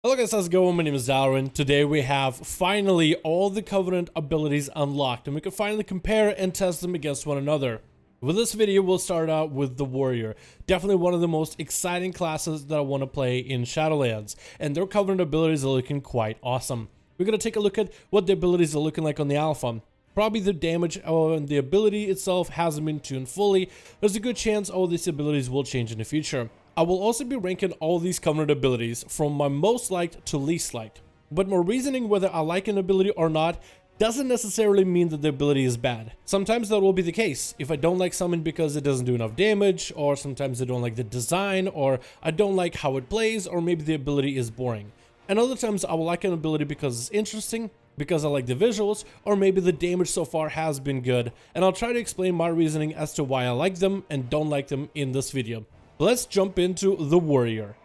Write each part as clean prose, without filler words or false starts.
Hello guys, how's it going? My name is Dalaran. Today we have finally all the Covenant abilities unlocked and we can finally compare and test them against one another. With this video we'll start out with the Warrior. Definitely one of the most exciting classes that I want to play in Shadowlands, and their Covenant abilities are looking quite awesome. We're going to take a look at what the abilities are looking like on the alpha. Probably the damage and the ability itself hasn't been tuned fully. There's a good chance all these abilities will change in the future. I will also be ranking all these Covenant abilities from my most liked to least liked. But my reasoning whether I like an ability or not doesn't necessarily mean that the ability is bad. Sometimes that will be the case. If I don't like something because it doesn't do enough damage, or sometimes I don't like the design, or I don't like how it plays, or maybe the ability is boring. And other times I will like an ability because it's interesting, because I like the visuals, or maybe the damage so far has been good, and I'll try to explain my reasoning as to why I like them and don't like them in this video. Let's jump into the Warrior.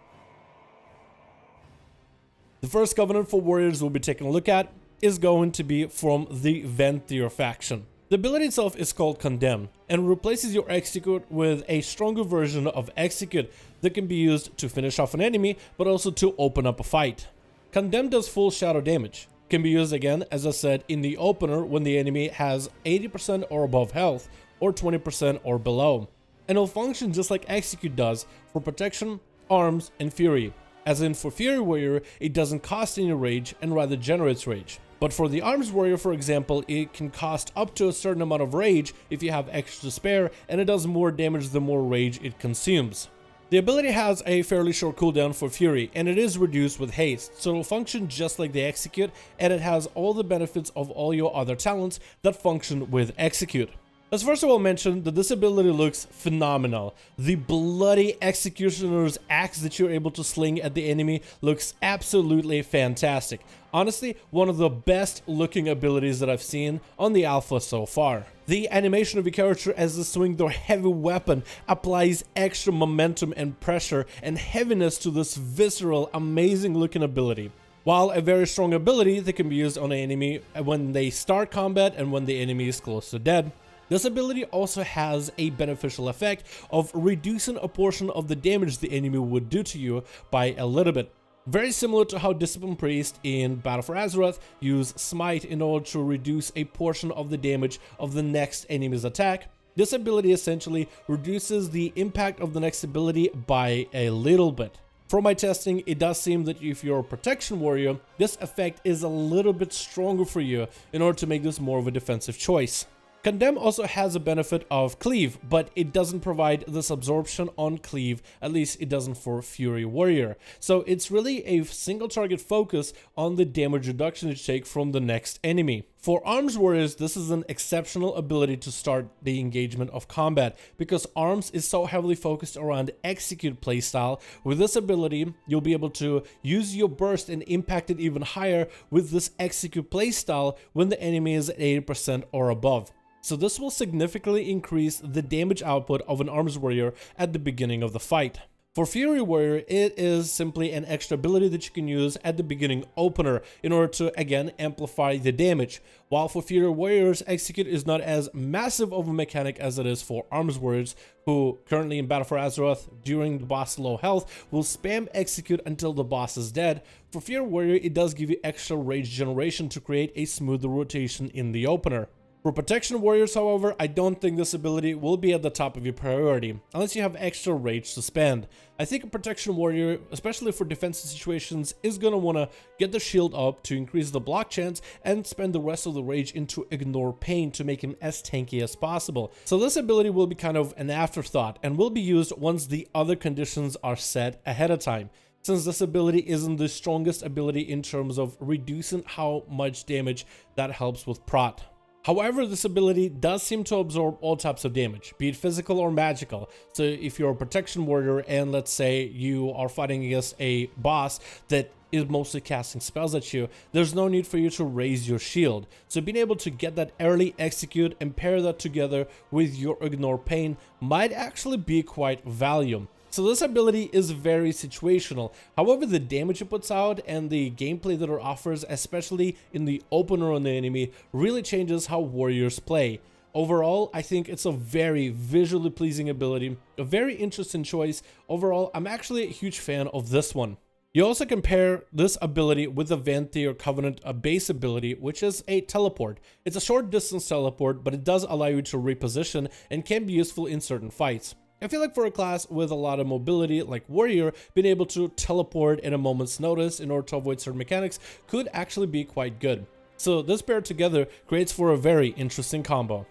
The first Covenant for Warriors we'll be taking a look at is going to be from the Venthyr faction. The ability itself is called Condemn and replaces your Execute with a stronger version of Execute that can be used to finish off an enemy, but also to open up a fight. Condemn does full shadow damage. Can be used again, as I said, in the opener when the enemy has 80% or above health, or 20% or below. And it'll function just like Execute does for protection, arms, and fury. As in for Fury Warrior, it doesn't cost any rage and rather generates rage. But for the Arms Warrior, for example, it can cost up to a certain amount of rage if you have extra to spare, and it does more damage the more rage it consumes. The ability has a fairly short cooldown for Fury, and it is reduced with haste, so it'll function just like the Execute, and it has all the benefits of all your other talents that function with Execute. Let's first of all mention that this ability looks phenomenal. The bloody executioner's axe that you're able to sling at the enemy looks absolutely fantastic. Honestly, one of the best looking abilities that I've seen on the alpha so far. The animation of your character as they swing their heavy weapon applies extra momentum and pressure and heaviness to this visceral, amazing looking ability. While a very strong ability that can be used on an enemy when they start combat and when the enemy is close to dead. This ability also has a beneficial effect of reducing a portion of the damage the enemy would do to you by a little bit. Very similar to how Discipline Priest in Battle for Azeroth use Smite in order to reduce a portion of the damage of the next enemy's attack. This ability essentially reduces the impact of the next ability by a little bit. From my testing, it does seem that if you're a Protection Warrior, this effect is a little bit stronger for you in order to make this more of a defensive choice. Condemn also has a benefit of Cleave, but it doesn't provide this absorption on Cleave, at least it doesn't for Fury Warrior. So it's really a single target focus on the damage reduction you take from the next enemy. For Arms Warriors, this is an exceptional ability to start the engagement of combat, because Arms is so heavily focused around Execute playstyle. With this ability, you'll be able to use your burst and impact it even higher with this Execute playstyle when the enemy is at 80% or above. So this will significantly increase the damage output of an Arms Warrior at the beginning of the fight. For Fury Warrior, it is simply an extra ability that you can use at the beginning opener in order to, again, amplify the damage. While for Fury Warriors, Execute is not as massive of a mechanic as it is for Arms Warriors, who currently in Battle for Azeroth, during the boss low health, will spam Execute until the boss is dead. For Fury Warrior, it does give you extra rage generation to create a smoother rotation in the opener. For Protection Warriors, however, I don't think this ability will be at the top of your priority, unless you have extra rage to spend. I think a Protection Warrior, especially for defensive situations, is going to want to get the shield up to increase the block chance and spend the rest of the rage into Ignore Pain to make him as tanky as possible. So this ability will be kind of an afterthought and will be used once the other conditions are set ahead of time, since this ability isn't the strongest ability in terms of reducing how much damage that helps with prot. However, this ability does seem to absorb all types of damage, be it physical or magical. So if you're a Protection Warrior and let's say you are fighting against a boss that is mostly casting spells at you, there's no need for you to raise your shield. So being able to get that early Execute and pair that together with your Ignore Pain might actually be quite valuable. So this ability is very situational. However, the damage it puts out and the gameplay that it offers, especially in the opener on the enemy, really changes how warriors play. Overall, I think it's a very visually pleasing ability, a very interesting choice. Overall, I'm actually a huge fan of this one. You also compare this ability with the Venthyr Covenant base ability, which is a teleport. It's a short distance teleport, but it does allow you to reposition and can be useful in certain fights. I feel like for a class with a lot of mobility like Warrior, being able to teleport at a moment's notice in order to avoid certain mechanics could actually be quite good. So this paired together creates for a very interesting combo.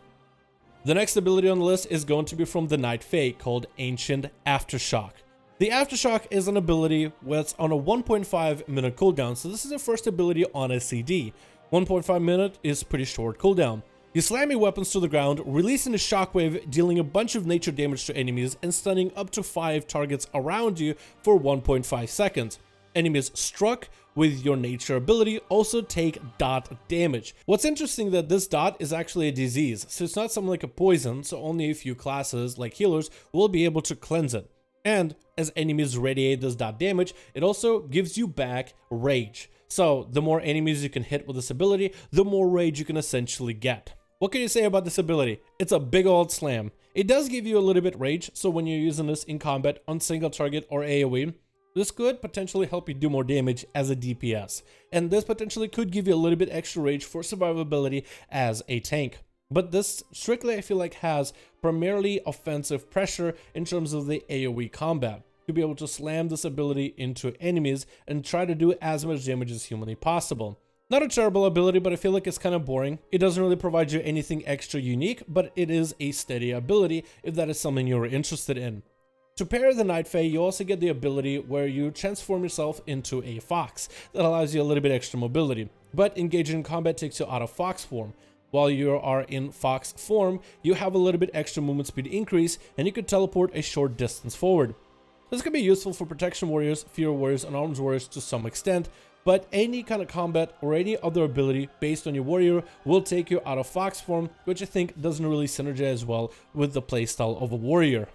The next ability on the list is going to be from the Night Fae called Ancient Aftershock. The Aftershock is an ability that's on a 1.5 minute cooldown, so this is the first ability on a CD. 1.5 minute is pretty short cooldown. You slam your weapons to the ground, releasing a shockwave, dealing a bunch of nature damage to enemies and stunning up to 5 targets around you for 1.5 seconds. Enemies struck with your nature ability also take dot damage. What's interesting that this dot is actually a disease, so it's not something like a poison, so only a few classes like healers will be able to cleanse it. And as enemies radiate this dot damage, it also gives you back rage. So the more enemies you can hit with this ability, the more rage you can essentially get. What can you say about this ability? It's a big old slam. It does give you a little bit rage, so when you're using this in combat on single target or AoE, this could potentially help you do more damage as a DPS. And this potentially could give you a little bit extra rage for survivability as a tank. But this strictly, I feel like, has primarily offensive pressure in terms of the AoE combat. To be able to slam this ability into enemies and try to do as much damage as humanly possible. Not a terrible ability, but I feel like it's kind of boring. It doesn't really provide you anything extra unique, but it is a steady ability if that is something you're interested in. To pair the Night Fae, you also get the ability where you transform yourself into a fox. That allows you a little bit extra mobility, but engaging in combat takes you out of fox form. While you are in fox form, you have a little bit extra movement speed increase, and you can teleport a short distance forward. This can be useful for protection warriors, fear warriors, and arms warriors to some extent, but any kind of combat or any other ability based on your warrior will take you out of fox form, which I think doesn't really synergize well with the playstyle of a warrior.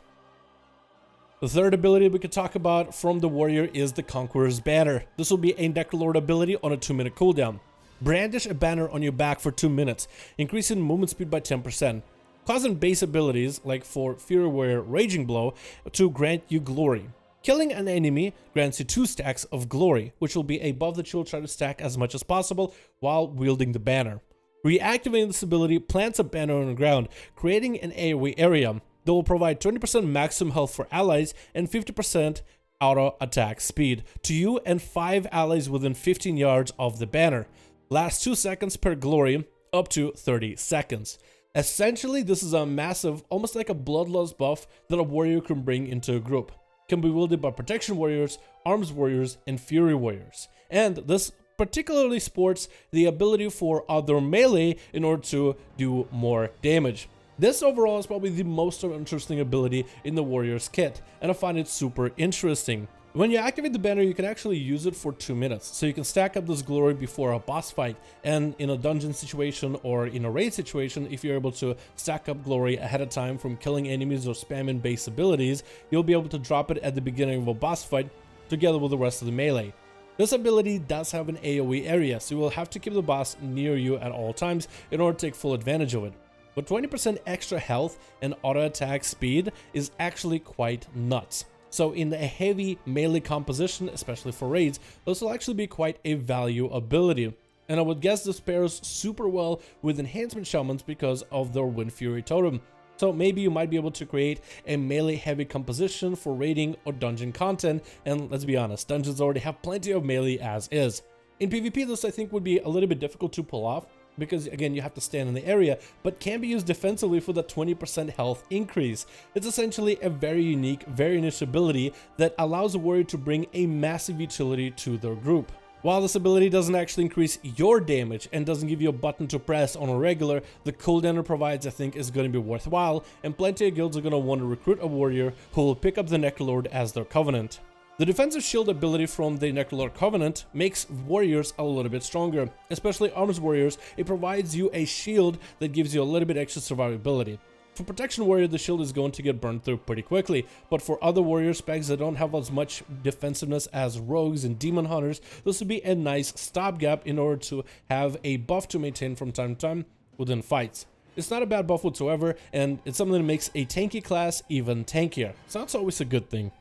The third ability we could talk about from the warrior is the Conquerors banner. This will be a Necrolord ability on a 2-minute cooldown. Brandish a banner on your back for 2 minutes, increasing movement speed by 10%. Causing base abilities, like for Fear Warrior Raging Blow, to grant you glory. Killing an enemy grants you 2 stacks of glory, which will be a buff that you will try to stack as much as possible while wielding the banner. Reactivating this ability plants a banner on the ground, creating an AoE area that will provide 20% maximum health for allies and 50% auto attack speed to you and 5 allies within 15 yards of the banner. Lasts 2 seconds per glory, up to 30 seconds. Essentially, this is a massive, almost like a bloodlust buff that a warrior can bring into a group. Can be wielded by protection warriors, arms warriors, and fury warriors. And this particularly sports the ability for other melee in order to do more damage. This overall is probably the most interesting ability in the warrior's kit, and I find it super interesting. When you activate the banner, you can actually use it for 2 minutes, so you can stack up this glory before a boss fight, and in a dungeon situation or in a raid situation, if you're able to stack up glory ahead of time from killing enemies or spamming base abilities, you'll be able to drop it at the beginning of a boss fight together with the rest of the melee. This ability does have an AoE area, so you will have to keep the boss near you at all times in order to take full advantage of it. But 20% extra health and auto attack speed is actually quite nuts. So in a heavy melee composition, especially for raids, this will actually be quite a value ability. And I would guess this pairs super well with enhancement shamans because of their Wind Fury totem. So maybe you might be able to create a melee heavy composition for raiding or dungeon content, and let's be honest, dungeons already have plenty of melee as is. In PvP, this I think would be a little bit difficult to pull off, because again you have to stand in the area, but can be used defensively for the 20% health increase. It's essentially a very unique, very niche ability that allows a warrior to bring a massive utility to their group. While this ability doesn't actually increase your damage and doesn't give you a button to press on a regular, the cooldown it provides I think is going to be worthwhile, and plenty of guilds are going to want to recruit a warrior who will pick up the Necrolord as their covenant. The defensive shield ability from the Necrolord Covenant makes warriors a little bit stronger, especially arms warriors. It provides you a shield that gives you a little bit extra survivability. For protection warrior, the shield is going to get burned through pretty quickly, but for other warrior specs that don't have as much defensiveness as rogues and demon hunters, this would be a nice stopgap in order to have a buff to maintain from time to time within fights. It's not a bad buff whatsoever, and it's something that makes a tanky class even tankier, so that's always a good thing.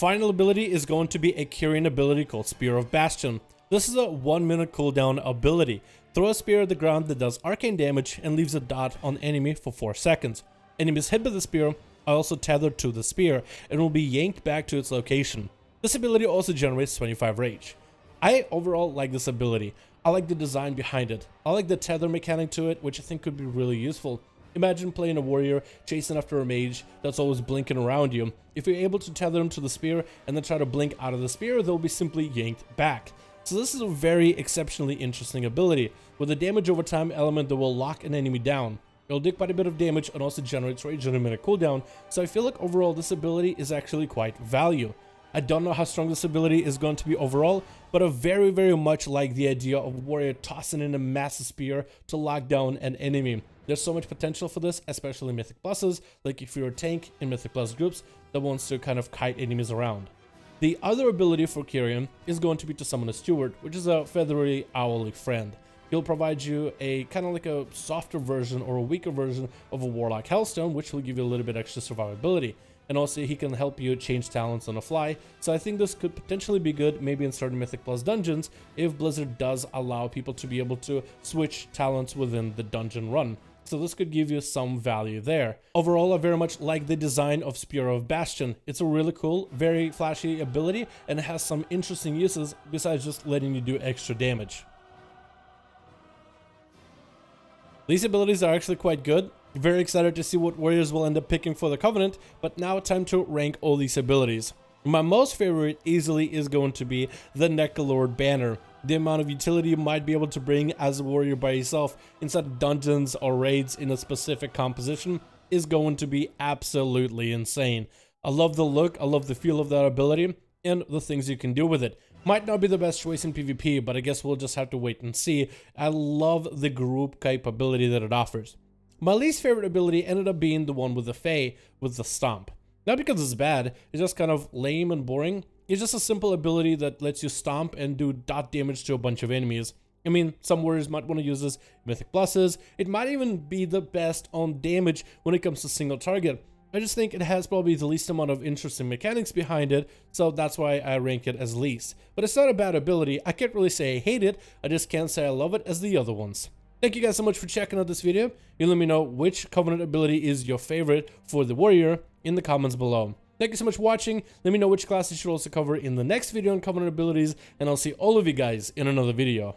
Final ability is going to be a Carrion ability called Spear of Bastion. This is a 1-minute cooldown ability. Throw a spear at the ground that does arcane damage and leaves a dot on enemy for 4 seconds. Enemies hit by the spear are also tethered to the spear and will be yanked back to its location. This ability also generates 25 rage. I overall like this ability. I like the design behind it. I like the tether mechanic to it, which I think could be really useful. Imagine playing a warrior chasing after a mage that's always blinking around you. If you're able to tether them to the spear and then try to blink out of the spear, they'll be simply yanked back. So this is a very exceptionally interesting ability, with a damage over time element that will lock an enemy down. It'll do quite a bit of damage and also generates rage on a minute cooldown, so I feel like overall this ability is actually quite value. I don't know how strong this ability is going to be overall, but I very much like the idea of a warrior tossing in a massive spear to lock down an enemy. There's so much potential for this, especially in Mythic Pluses, like if you're a tank in Mythic Plus groups that wants to kind of kite enemies around. The other ability for Carrion is going to be to summon a steward, which is a feathery owly friend. He'll provide you a kind of like a softer version or a weaker version of a Warlock Hellstone, which will give you a little bit extra survivability. And also he can help you change talents on the fly, so I think this could potentially be good maybe in certain Mythic Plus dungeons if Blizzard does allow people to be able to switch talents within the dungeon run. So this could give you some value there. Overall, I very much like the design of Spear of Bastion. It's a really cool, very flashy ability, and it has some interesting uses besides just letting you do extra damage. These abilities are actually quite good. Very excited to see what warriors will end up picking for the Covenant, but now time to rank all these abilities. My most favorite easily is going to be the Necrolord banner. The amount of utility you might be able to bring as a warrior by yourself inside dungeons or raids in a specific composition is going to be absolutely insane. I love the look, I love the feel of that ability, and the things you can do with it. Might not be the best choice in PvP, but I guess we'll just have to wait and see. I love the group capability that it offers. My least favorite ability ended up being the one with the Fae, with the Stomp. Not because it's bad, it's just kind of lame and boring. It's just a simple ability that lets you stomp and do dot damage to a bunch of enemies. I mean, some warriors might want to use this in Mythic Pluses. It might even be the best on damage when it comes to single target. I just think it has probably the least amount of interesting mechanics behind it, so that's why I rank it as least. But it's not a bad ability. I can't really say I hate it, I just can't say I love it as the other ones. Thank you guys so much for checking out this video. You let me know which Covenant ability is your favorite for the warrior in the comments below. Thank you so much for watching. Let me know which classes you should also cover in the next video on Covenant abilities, and I'll see all of you guys in another video.